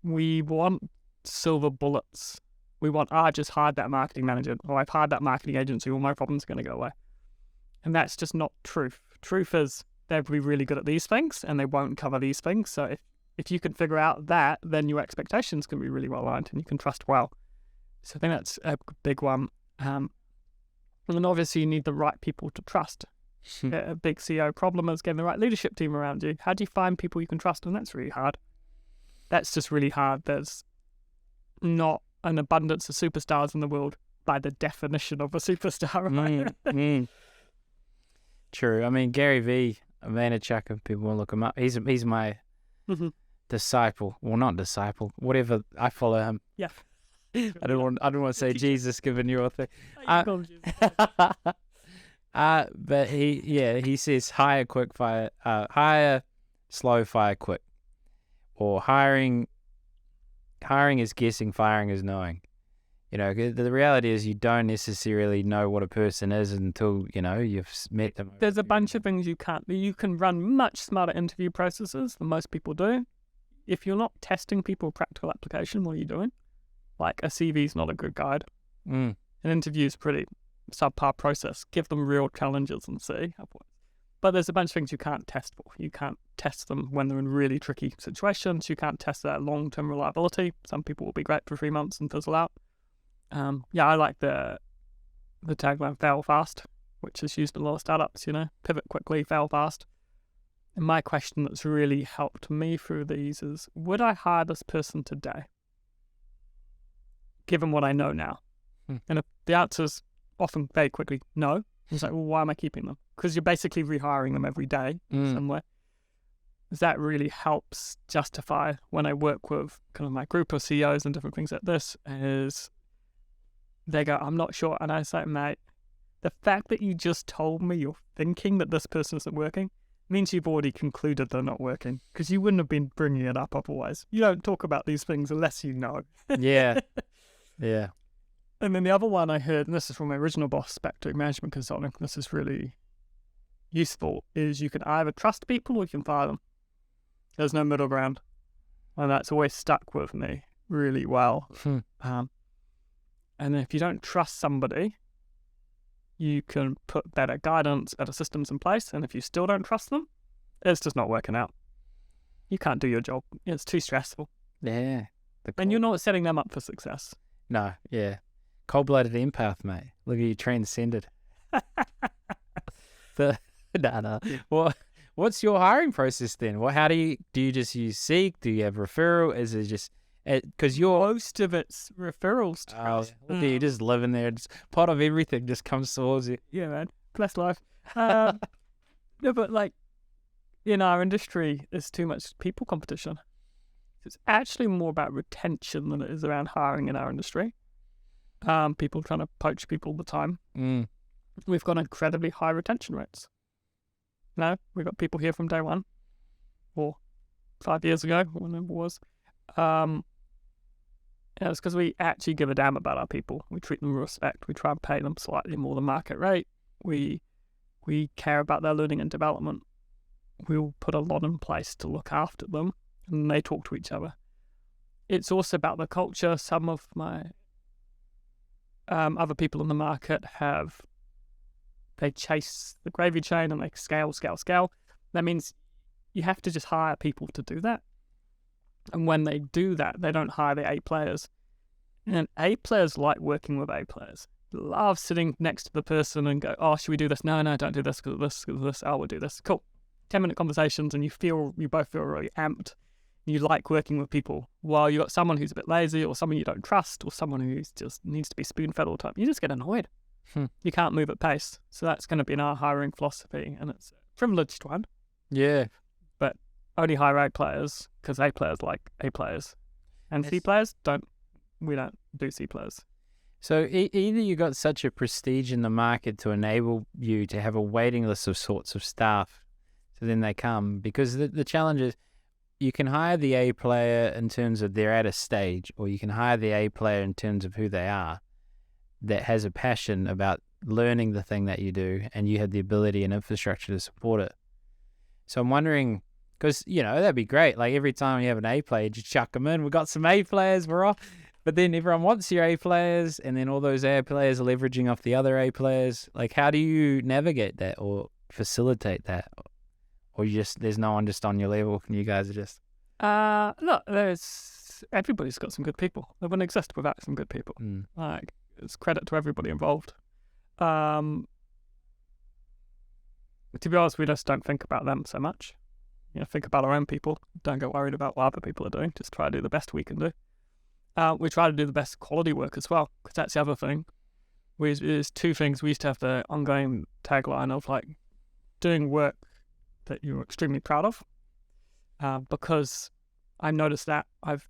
we want silver bullets. We want, I just hired that marketing manager, or I've hired that marketing agency, all my problems are going to go away. And that's just not truth. Truth is, they'll be really good at these things and they won't cover these things. So if you can figure out that, then your expectations can be really well aligned and you can trust well. So I think that's a big one. And then obviously you need the right people to trust. A big CEO problem is getting the right leadership team around you. How do you find people you can trust? And that's really hard. That's just really hard. There's not an abundance of superstars in the world by the definition of a superstar, right? True. I mean, Gary V, Vaynerchuk, if people want to look him up, he's my disciple. Well, not disciple. Whatever. I follow him. Yeah. I don't want to say Jesus, given your thing. But he says hire quick, fire, hire slow, fire quick, or hiring is guessing, firing is knowing. You know, the reality is you don't necessarily know what a person is until, you know, you've met them. There's a bunch of things you can run much smarter interview processes than most people do. If you're not testing people practical application, what are you doing? Like a CV is not a good guide. An interview is pretty subpar process. Give them real challenges and see. But there's a bunch of things you can't test for. You can't test them when they're in really tricky situations. You can't test their long-term reliability. Some people will be great for 3 months and fizzle out. I like the tagline fail fast, which is used in a lot of startups, you know, pivot quickly, fail fast. And my question that's really helped me through these is, would I hire this person today, given what I know now? And if the answer is often very quickly no, it's like, well, why am I keeping them? Because you're basically rehiring them every day somewhere. That really helps justify when I work with kind of my group of CEOs and different things like this is they go, I'm not sure. And I say, mate, the fact that you just told me you're thinking that this person isn't working means you've already concluded they're not working, because you wouldn't have been bringing it up otherwise. You don't talk about these things unless you know. Yeah. And then the other one I heard, and this is from my original boss back doing management consulting, this is really useful, is you can either trust people or you can fire them. There's no middle ground. And that's always stuck with me really well. And if you don't trust somebody, you can put better guidance, better systems in place. And if you still don't trust them, it's just not working out. You can't do your job. It's too stressful. Yeah. And you're not setting them up for success. No, yeah. Cold-blooded empath, mate. Look at you, transcended. What's your hiring process then? How do you just use Seek? Do you have referral? Is it just because most of it's referrals? You just live in there. Just pot of everything just comes towards you. Yeah, man. Bless life. No, but like in our industry, there's too much people competition. It's actually more about retention than it is around hiring in our industry. People trying to poach people all the time. We've got incredibly high retention rates. No, we've got people here from day one, or 5 years ago, whenever it was. It's because we actually give a damn about our people. We treat them with respect. We try and pay them slightly more than market rate. We care about their learning and development. We'll put a lot in place to look after them, and they talk to each other. It's also about the culture. Some of my other people in the market they chase the gravy chain and they scale. That means you have to just hire people to do that. And when they do that, they don't hire the A players. And A players like working with A players. Love sitting next to the person and go, oh, should we do this? No, don't do this because of this. Oh, we'll do this. Cool. 10-minute conversations, and you both feel really amped. You like working with people. While you got someone who's a bit lazy, or someone you don't trust, or someone who just needs to be spoon-fed all the time, you just get annoyed. You can't move at pace. So that's going to be in our hiring philosophy, and it's a privileged one. Yeah. But only hire A players because A players like A players. And C players we don't do C players. So either you got such a prestige in the market to enable you to have a waiting list of sorts of staff, so then they come, because the challenge is you can hire the A player in terms of they're at a stage, or you can hire the A player in terms of who they are, that has a passion about learning the thing that you do, and you have the ability and infrastructure to support it. So I'm wondering, because, that'd be great. Like every time you have an A player, just chuck them in. We've got some A players, we're off. But then everyone wants your A players, and then all those A players are leveraging off the other A players. Like, how do you navigate that or facilitate that? or there's no one just on your level, and you guys are just Look, everybody's got some good people. They wouldn't exist without some good people. Like, it's credit to everybody involved. To be honest, we just don't think about them so much. Think about our own people. Don't get worried about what other people are doing. Just try to do the best we can do. We try to do the best quality work as well, because that's the other thing. There's two things. We used to have the ongoing tagline of like doing work that you're extremely proud of, because I noticed that I've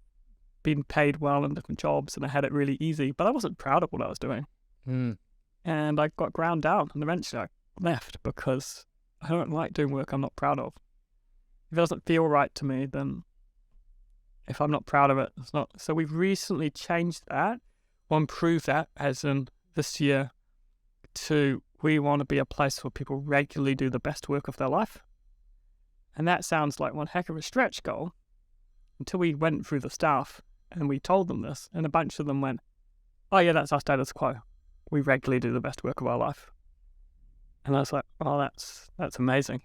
been paid well in different jobs and I had it really easy, but I wasn't proud of what I was doing. And I got ground down, and eventually I left because I don't like doing work I'm not proud of. If it doesn't feel right to me, then if I'm not proud of it, it's not. So we've recently changed that, or improved that, as in this year, to we want to be a place where people regularly do the best work of their life. And that sounds like one heck of a stretch goal until we went through the staff and we told them this, and a bunch of them went, oh yeah, that's our status quo. We regularly do the best work of our life. And I was like, oh, that's amazing,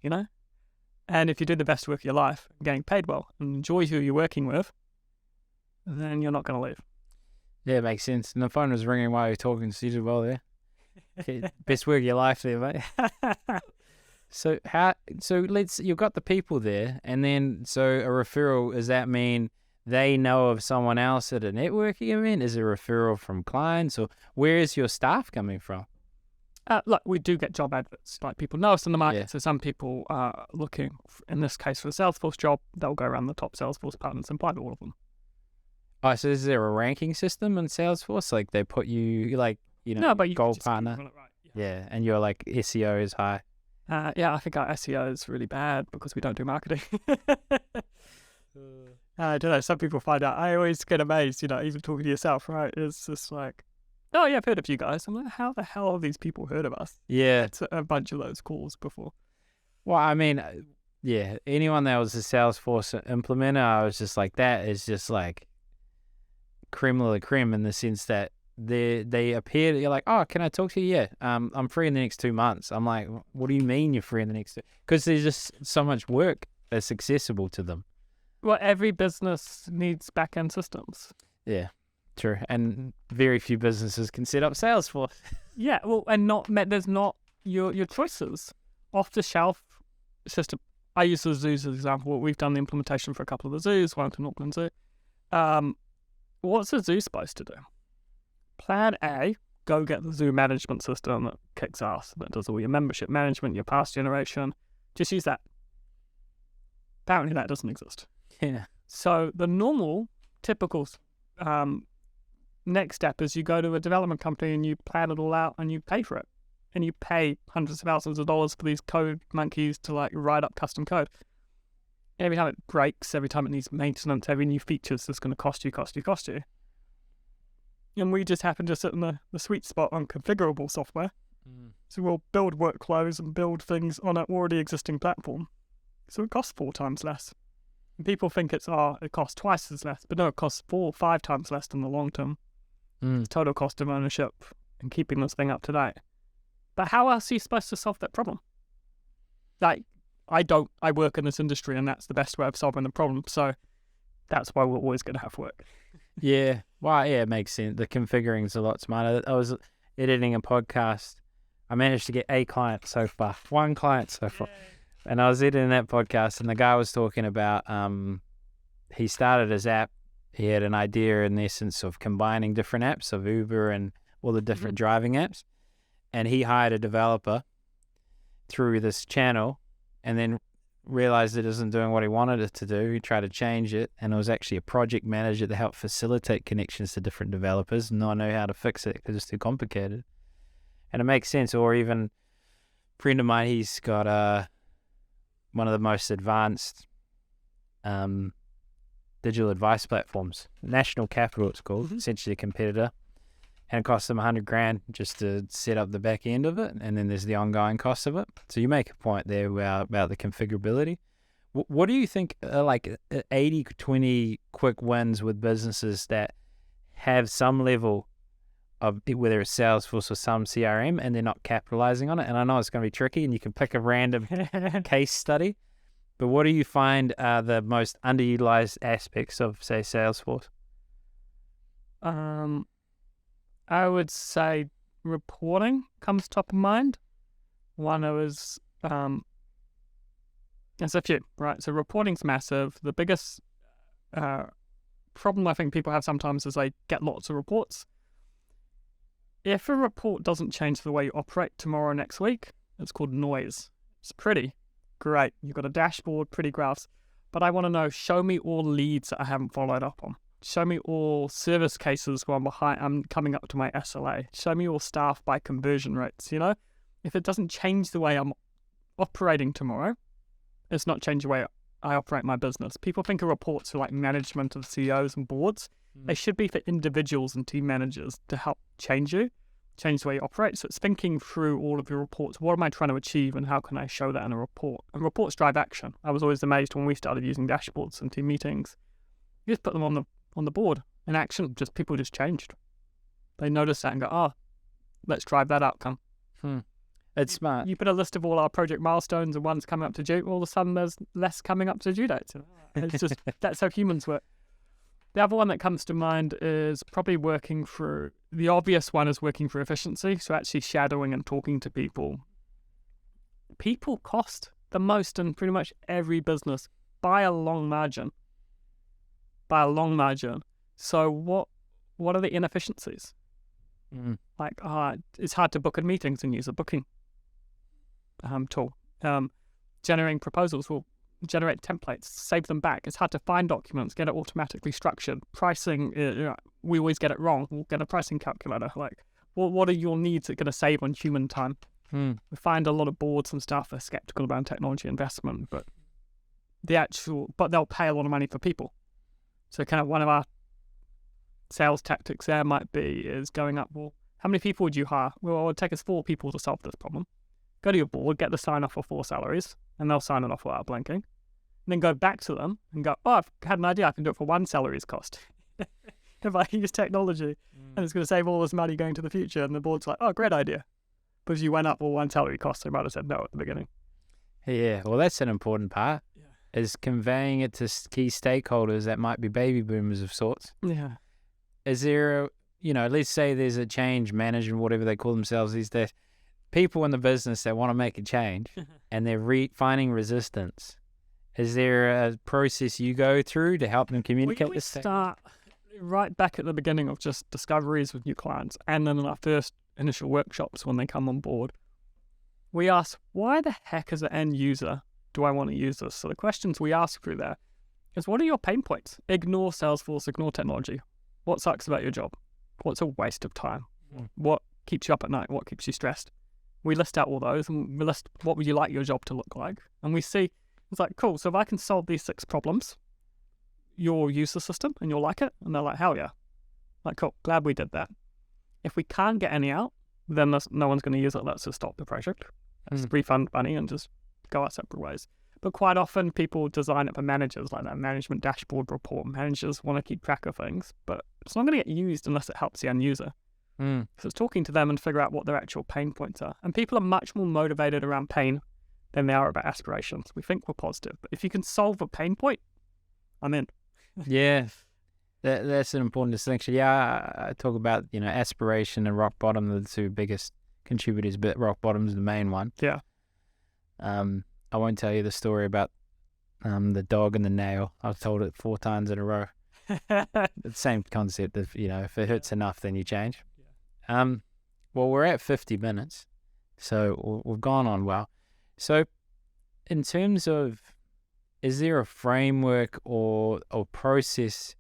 And if you do the best work of your life, getting paid well, and enjoy who you're working with, then you're not going to leave. Yeah, it makes sense. And the phone was ringing while you were talking, so you did well there. Best work of your life there, mate. So you've got the people there, and then so a referral, does that mean they know of someone else at a networking event? Is it a referral from clients, or where is your staff coming from? Look, we do get job adverts. Like, people know us in the market. Yeah. So some people are looking, in this case, for a Salesforce job. They'll go around the top Salesforce partners and apply to all of them. Oh, so is there a ranking system in Salesforce? Like, they put you, no, but you gold partner. Right. Yeah, and your SEO is high. Yeah, I think our SEO is really bad because we don't do marketing. I don't know. Some people find out. I always get amazed, even talking to yourself, right? It's just like, oh yeah, I've heard of you guys. I'm like, how the hell have these people heard of us? Yeah. It's a bunch of those calls before. Well, I mean, yeah, anyone that was a Salesforce implementer, I was just like, that is just like creme de la creme, in the sense that they appear, you're like, oh, can I talk to you? Yeah, I'm free in the next 2 months. I'm like, what do you mean you're free in the next 2? Because there's just so much work that's accessible to them. Well, every business needs back-end systems. Yeah. True, and very few businesses can set up Salesforce. Yeah, well, and there's not your choices. Off-the-shelf system. I use the zoos as an example. We've done the implementation for a couple of the zoos, one to Auckland Zoo. What's a zoo supposed to do? Plan A, go get the zoo management system that kicks ass, that does all your membership management, your pass generation. Just use that. Apparently that doesn't exist. Yeah. So the normal, typical next step is you go to a development company and you plan it all out and you pay for it. And you pay hundreds of thousands of dollars for these code monkeys to write up custom code. Every time it breaks, every time it needs maintenance, every new feature is going to cost you. And we just happen to sit in the sweet spot on configurable software. So we'll build workflows and build things on an already existing platform. So it costs 4 times less. And people think it costs twice as less, but no, it costs 4 or 5 times less in the long term. It's total cost of ownership and keeping this thing up to date. But how else are you supposed to solve that problem? I work in this industry, and that's the best way of solving the problem. So that's why we're always going to have work. Yeah. Well, yeah, it makes sense. The configuring is a lot smarter. I was editing a podcast. I managed to get a client so far. One client so far. And I was editing that podcast, and the guy was talking about he started his app. He had an idea, in essence, of combining different apps of Uber and all the different driving apps. And he hired a developer through this channel, and then realized it isn't doing what he wanted it to do. He tried to change it, and it was actually a project manager to help facilitate connections to different developers. And I know how to fix it because it's too complicated. And it makes sense. Or even a friend of mine, he's got one of the most advanced digital advice platforms. National Capital, it's called, essentially a competitor. And it costs them $100,000 just to set up the back end of it, and then there's the ongoing cost of it. So you make a point there about the configurability. What do you think are 80-20 quick wins with businesses that have some level of, whether it's Salesforce or some CRM, and they're not capitalizing on it? And I know it's going to be tricky, and you can pick a random case study, But what do you find are the most underutilized aspects of, say, Salesforce? I would say reporting comes top of mind. One was, there's a few, right? So reporting's massive. The biggest problem I think people have sometimes is they get lots of reports. If a report doesn't change the way you operate tomorrow or next week, it's called noise. It's pretty great. You've got a dashboard, pretty graphs. But I want to know, show me all leads that I haven't followed up on. Show me all service cases where I'm coming up to my SLA. Show me all staff by conversion rates, you know? If it doesn't change the way I'm operating tomorrow, it's not changing the way I operate my business. People think of reports for like management of CEOs and boards. They should be for individuals and team managers to help change the way you operate. So it's thinking through all of your reports. What am I trying to achieve and how can I show that in a report? And reports drive action. I was always amazed when we started using dashboards and team meetings. You just put them on the board in action. People just changed. They noticed that and go, oh, let's drive that outcome. It's smart. You put a list of all our project milestones and one's coming up to due, all of a sudden there's less coming up to due dates. It's just, that's how humans work. The other one that comes to mind is probably the obvious one is working for efficiency. So actually shadowing and talking to people. People cost the most in pretty much every business by a long margin. So what are the inefficiencies? Like, it's hard to book in meetings and use a booking tool. Generating proposals will generate templates, save them back. It's hard to find documents, get it automatically structured. Pricing, we always get it wrong. We'll get a pricing calculator. Like, what are your needs that are going to save on human time? We find a lot of boards and stuff are skeptical about technology investment, but they'll pay a lot of money for people. So kind of one of our sales tactics there is going up, well, how many people would you hire? Well, it would take us 4 people to solve this problem. Go to your board, get the sign-off for 4 salaries, and they'll sign it off without blinking. And then go back to them and go, oh, I've had an idea, I can do it for 1 salary's cost. If I use technology, and it's going to save all this money going to the future, and the board's like, oh, great idea. Because you went up for 1 salary cost, they might have said no at the beginning. Yeah, well, that's an important part, is conveying it to key stakeholders that might be baby boomers of sorts. Yeah. Is there, let's say there's a change management, whatever they call themselves these days, people in the business that want to make a change and they're finding resistance. Is there a process you go through to help them communicate this? We start right back at the beginning of just discoveries with new clients, and then in our first initial workshops when they come on board, we ask, why the heck as an end user do I want to use this? So the questions we ask through there is, what are your pain points? Ignore Salesforce, ignore technology. What sucks about your job? What's a waste of time? What keeps you up at night? What keeps you stressed? We list out all those, and we list what would you like your job to look like. And we see, it's like, cool, so if I can solve these 6 problems, you'll use the system and you'll like it. And they're like, hell yeah. Like, cool, glad we did that. If we can't get any out, then no one's going to use it. Let's just stop the project. Let's refund money and just go our separate ways. But quite often people design it for managers, like that management dashboard report. Managers want to keep track of things, but it's not going to get used unless it helps the end user. So it's talking to them and figure out what their actual pain points are. And people are much more motivated around pain than they are about aspirations. We think we're positive, but if you can solve a pain point, I'm in. Yeah, that's an important distinction. Yeah, I talk about, aspiration and rock bottom are the 2 biggest contributors, but rock bottom is the main one. Yeah. I won't tell you the story about the dog and the nail. I've told it 4 times in a row. The same concept of, if it hurts enough, then you change. Well, we're at 50 minutes, so we've gone on well. So in terms of, is there a framework or process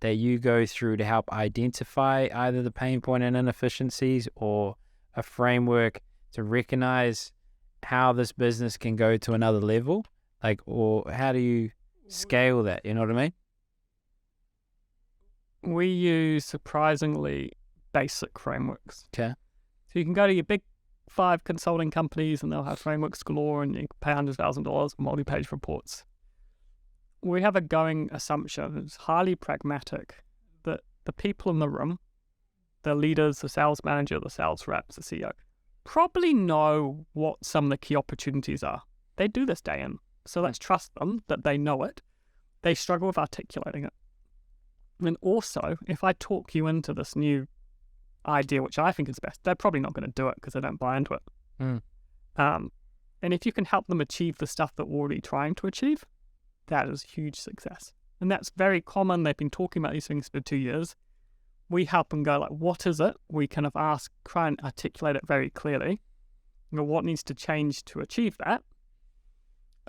that you go through to help identify either the pain point and inefficiencies, or a framework to recognize how this business can go to another level? Like, or how do you scale that? You know what I mean? We use surprisingly basic frameworks. Okay. So you can go to your big 5 consulting companies and they'll have frameworks galore, and you can pay $100,000 for multi-page reports. We have a going assumption, it's highly pragmatic, that the people in the room, the leaders, the sales manager, the sales reps, the CEO, probably know what some of the key opportunities are. They do this day in, So let's trust them that they know it. They struggle with articulating it. And also, if I talk you into this new idea, which I think is best, they're probably not going to do it because they don't buy into it. And if you can help them achieve the stuff that we're already trying to achieve, that is huge success. And that's very common. They've been talking about these things for 2 years. We help them go like, what is it? We kind of try and articulate it very clearly. What needs to change to achieve that?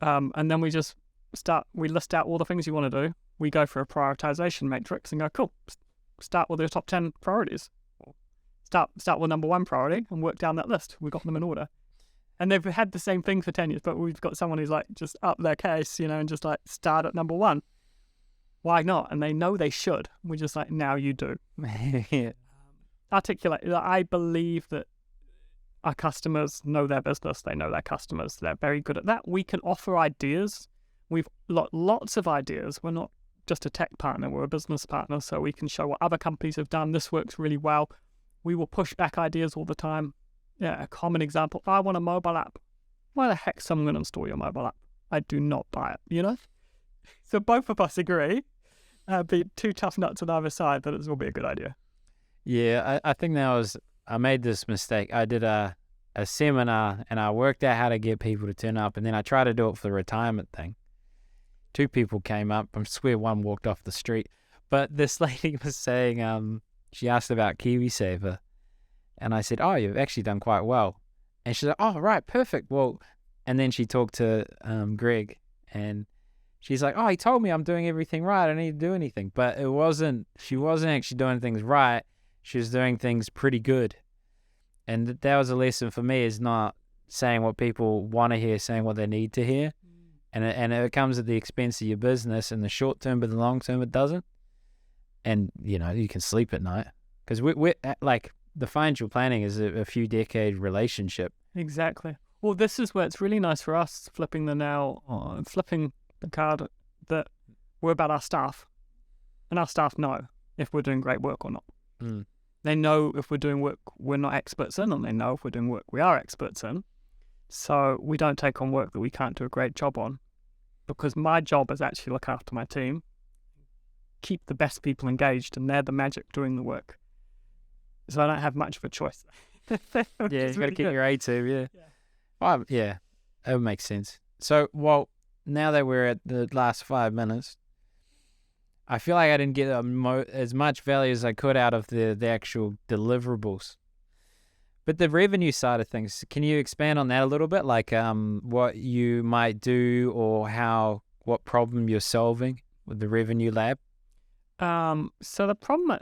And then we list out all the things you want to do. We go for a prioritization matrix and go, cool, start with your top 10 priorities. Start with number 1 priority and work down that list. We've got them in order. And they've had the same thing for 10 years, but we've got someone who's like just up their case, and just like start at number 1. Why not? And they know they should. We're just like, now you do. Articulate. I believe that our customers know their business. They know their customers. They're very good at that. We can offer ideas. We've got lots of ideas. We're not just a tech partner. We're a business partner. So we can show what other companies have done. This works really well. We will push back ideas all the time. Yeah, a common example. I want a mobile app. Why the heck's someone going to install your mobile app? I do not buy it, So both of us agree. Be 2 tough nuts on either side, that it will be a good idea. Yeah, I think I made this mistake. I did a seminar and I worked out how to get people to turn up, and then I tried to do it for the retirement thing. 2 people came up. I swear one walked off the street. But this lady was saying, she asked about KiwiSaver. And I said, oh, you've actually done quite well. And she's like, oh, right, perfect. Well, and then she talked to Greg, and she's like, oh, he told me I'm doing everything right. I don't need to do anything. But she wasn't actually doing things right. She was doing things pretty good. And that was a lesson for me, is not saying what people want to hear, saying what they need to hear. And it comes at the expense of your business in the short term, but in the long term, it doesn't. And, you can sleep at night. Because we're like, the financial planning is a few decade relationship. Exactly. Well, this is where it's really nice for us, flipping the card, that we're about our staff. And our staff know if we're doing great work or not. They know if we're doing work we're not experts in, and they know if we're doing work we are experts in. So we don't take on work that we can't do a great job on, because my job is actually look after my team, keep the best people engaged, and they're the magic doing the work. So I don't have much of a choice. Yeah, you got to keep your A-team, yeah. Well, yeah, that makes sense. So, now that we're at the last 5 minutes, I feel like I didn't get as much value as I could out of the actual deliverables. But the revenue side of things, can you expand on that a little bit? Like what you might do, or what problem you're solving with the RevenueLab? So the problem,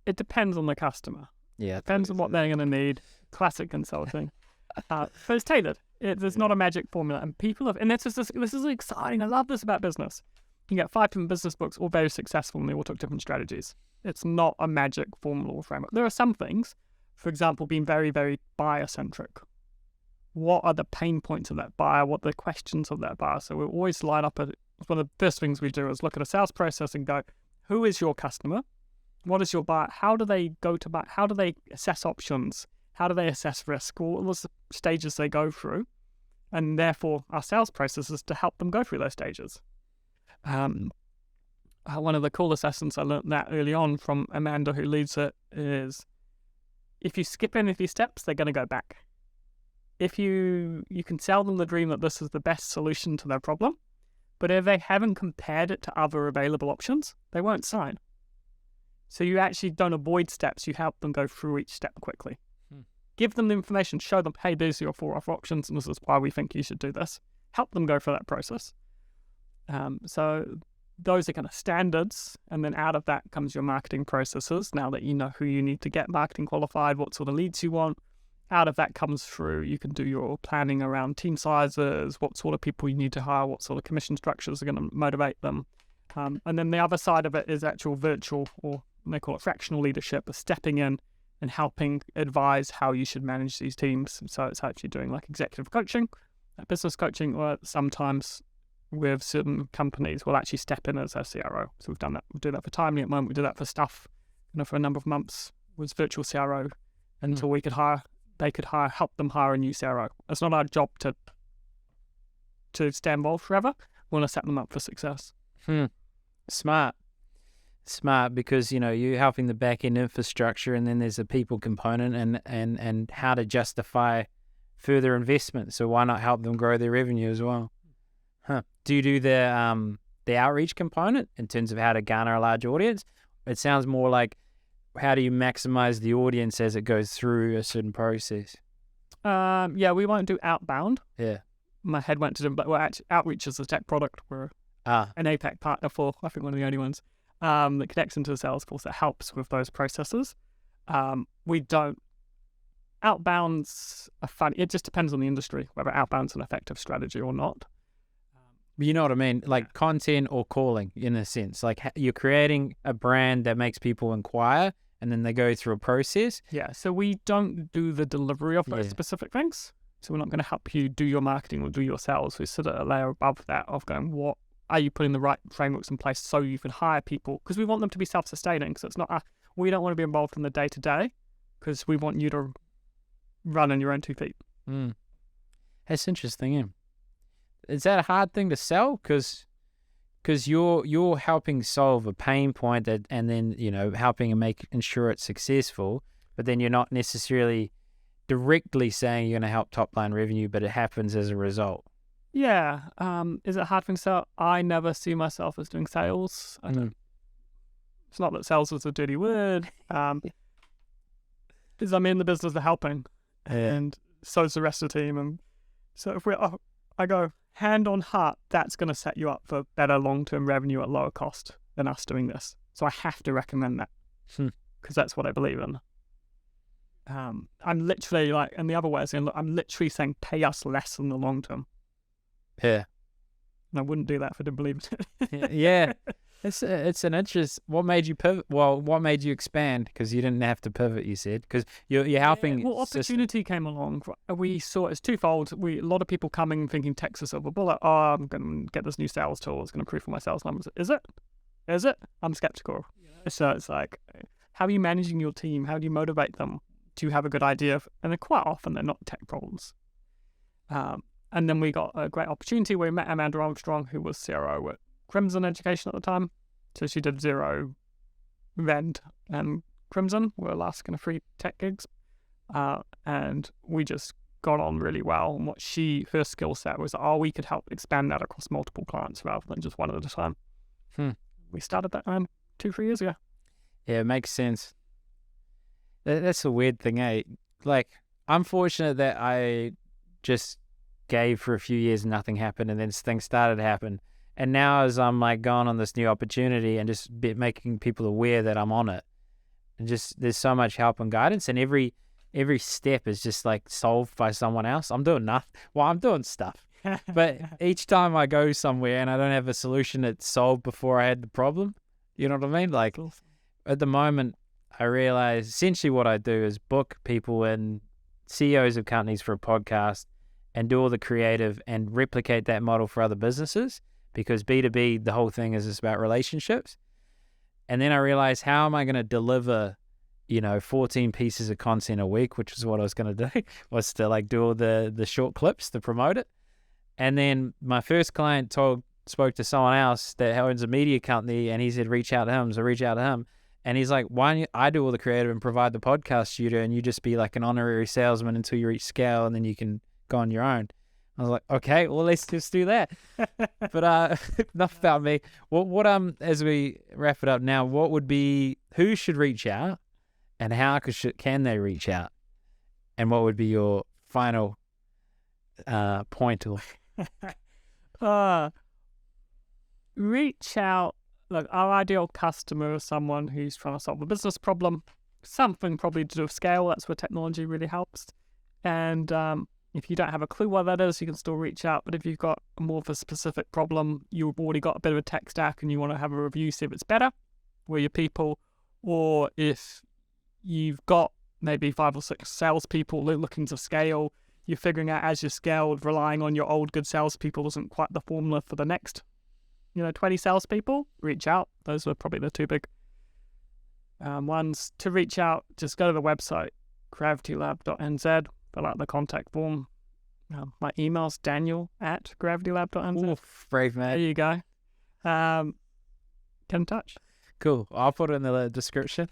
it depends on the customer. Yeah. Depends on what they're going to need. Classic consulting. But it's tailored. There's not a magic formula. And this is exciting. I love this about business. You can get 5 different business books, all very successful, and they all took different strategies. It's not a magic formula or framework. There are some things, for example, being very, very buyer-centric. What are the pain points of that buyer? What are the questions of that buyer? So we always line up one of the first things we do is look at a sales process and go, who is your customer? What is your buyer? How do they go to buy? How do they assess options? How do they assess risk? All those stages they go through. And therefore, our sales process is to help them go through those stages. One of the coolest lessons I learned that early on from Amanda, who leads it, is if you skip any of these steps, they're going to go back. If you can sell them the dream that this is the best solution to their problem, but if they haven't compared it to other available options, they won't sign. So you actually don't avoid steps, you help them go through each step quickly. Give them the information, show them, hey, these are your 4 offer options, and this is why we think you should do this. Help them go through that process. So those are kind of standards, and then out of that comes your marketing processes. Now that you know who you need to get marketing qualified, what sort of leads you want, out of that comes through, you can do your planning around team sizes, what sort of people you need to hire, what sort of commission structures are going to motivate them. And then the other side of it is actual virtual, or they call it fractional leadership, of stepping in and helping advise how you should manage these teams. So it's actually doing like executive coaching, business coaching, or sometimes with certain companies we'll actually step in as a CRO. So we've done that. We do that for Timely at the moment. We do that for stuff, for a number of months, was virtual CRO until they could help them hire a new CRO. It's not our job to to stay involved forever. We want to set them up for success. Smart, because you're helping the back end infrastructure, and then there's a people component, and how to justify further investment. So why not help them grow their revenue as well? Do you do the outreach component in terms of how to garner a large audience? It sounds more like, how do you maximize the audience as it goes through a certain process? Yeah, we won't do outbound. Yeah. My head went to them, but actually, outreach is a tech product. We're an APAC partner for, I think, one of the only ones that connects into Salesforce that helps with those processes. We don't. Outbounds are fun. It just depends on the industry, whether outbound's an effective strategy or not. You know what I mean? Like content or calling, in a sense. Like you're creating a brand that makes people inquire, and then they go through a process. Yeah, so we don't do the delivery of those specific things. So we're not going to help you do your marketing or do your sales. We sit at a layer above that of going, what are you putting the right frameworks in place so you can hire people? Because we want them to be self-sustaining. So it's not, we don't want to be involved in the day-to-day, because we want you to run on your own 2 feet. That's interesting, yeah. Is that a hard thing to sell? Because you're helping solve a pain point and then helping and ensure it's successful, but then you're not necessarily directly saying you're going to help top line revenue, but it happens as a result. Yeah. Is it a hard thing to sell? I never see myself as doing sales. I don't. It's not that sales is a dirty word. Is I'm in the business of helping, and so is the rest of the team. And so if I go hand on heart, that's going to set you up for better long-term revenue at lower cost than us doing this. So I have to recommend that, because that's what I believe in. I'm literally and the other way is, I'm literally saying pay us less in the long term. Yeah. And I wouldn't do that if I didn't believe it. Yeah. It's an interest. What made you pivot? Well, what made you expand? Because you didn't have to pivot, you said. Because you're helping. Well, opportunity came along. We saw it's twofold. A lot of people coming thinking tech's a silver bullet. Oh, I'm going to get this new sales tool. It's going to improve my sales numbers. Is it? I'm skeptical. So it's like, how are you managing your team? How do you motivate them? Do you have a good idea? And quite often they're not tech problems. And then we got a great opportunity where we met Amanda Armstrong, who was CRO at Crimson Education at the time. So she did Xero, Rend, and Crimson were last kind of free tech gigs. And we just got on really well. And what her skill set was, we could help expand that across multiple clients rather than just one at a time. We started that 2-3 years ago. Yeah, it makes sense. That's a weird thing, eh? Like, I'm fortunate that I just gave for a few years and nothing happened, and then things started to happen. And now as I'm going on this new opportunity and just making people aware that I'm on it, and just there's so much help and guidance, and every step is just solved by someone else. I'm doing nothing. Well, I'm doing stuff. But each time I go somewhere and I don't have a solution that's solved before I had the problem, you know what I mean? At the moment, I realize essentially what I do is book people and CEOs of companies for a podcast and do all the creative and replicate that model for other businesses, because B2B, the whole thing is just about relationships. And then I realized, how am I going to deliver, 14 pieces of content a week, which is what I was going to do, was to do all the short clips to promote it. And then my first client spoke to someone else that owns a media company, and he said, reach out to him. So reach out to him. And he's like, why don't I do all the creative and provide the podcast studio, and you just be like an honorary salesman until you reach scale, and then you can go on your own. I was like, okay, well, let's just do that. But enough about me. What as we wrap it up now, what would be, who should reach out, and how can they reach out, and what would be your final point? Reach out. Look, our ideal customer is someone who's trying to solve a business problem, something probably to do with scale. That's where technology really helps. And if you don't have a clue what that is, you can still reach out. But if you've got more of a specific problem, you've already got a bit of a tech stack and you want to have a review, see if it's better, where your people, or if you've got maybe 5 or 6 salespeople looking to scale, you're figuring out as you scaled, relying on your old good salespeople isn't quite the formula for the next 20 salespeople, reach out. Those are probably the 2 big ones. To reach out, just go to the website, gravitylab.nz, fill out the contact form. My email's daniel@gravitylab.nz. Ooh, brave There man. you go. Get in touch. Cool. I'll put it in the description.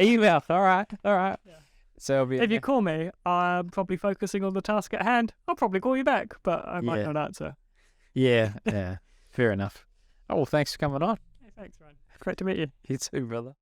Email. All right. Yeah. So it'll be If you call me, I'm probably focusing on the task at hand. I'll probably call you back, but I might not answer. Yeah. Fair enough. Oh, well, thanks for coming on. Hey, thanks, Ryan. Great to meet you. You too, brother.